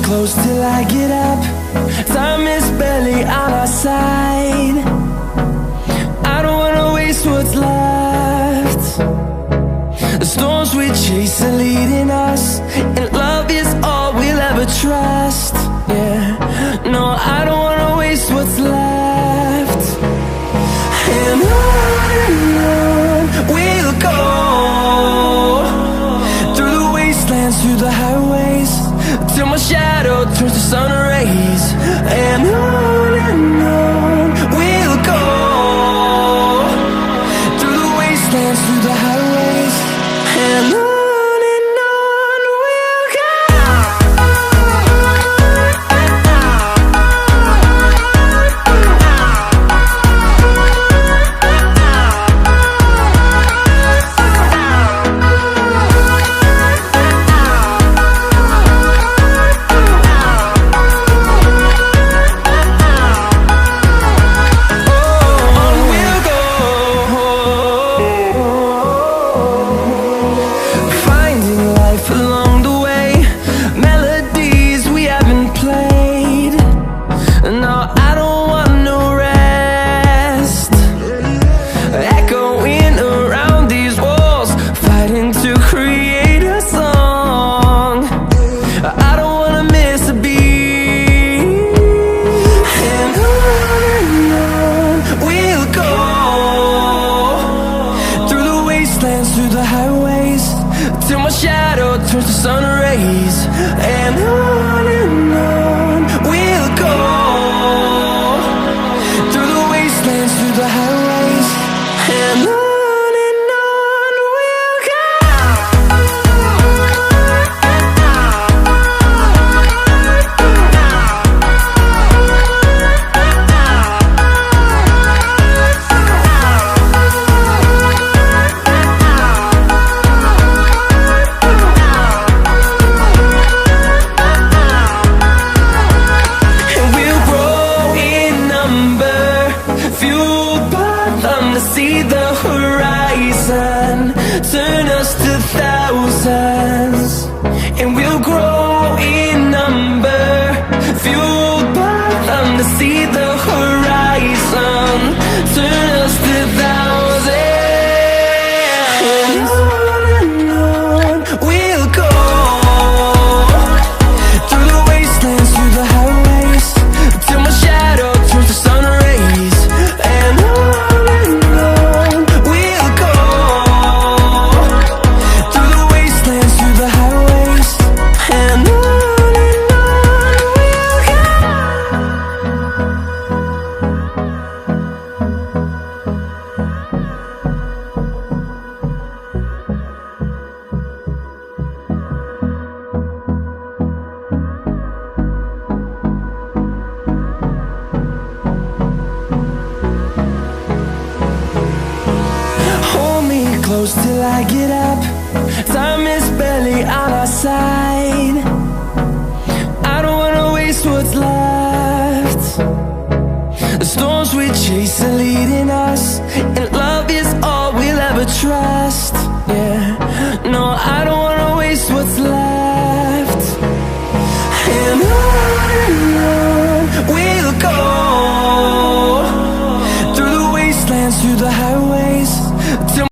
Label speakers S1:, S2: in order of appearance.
S1: close till I get up. Time is barely on our side. I don't wanna waste what's left. The storms we chase are leading us, and love is all we'll ever trust. Yeah, no, I don't wanna waste what's left. And on we'll go, through the wastelands, through the highways, till my shadow turns to sun rays. And on we'll go, through the wastelands, through the highways, and on we'll go. Through the highways, till my shadow turns to sun rays. And on we'll go, through the wastelands, through the highways, and on we'll go. To see the horizon turn us to thousands, and we'll grow in number, fueled by them. To see the horizon turn us to thousands, and on we'll go, through the wastelands, through the highways, till my shadow turns to sun rays. And close till I get up. Time is barely on our side. I don't wanna waste what's left. The storms we chase are leading us, and love is all we'll ever trust. Yeah, no, I don't wanna waste what's left. And on we'll go, through the wastelands, through the highways, till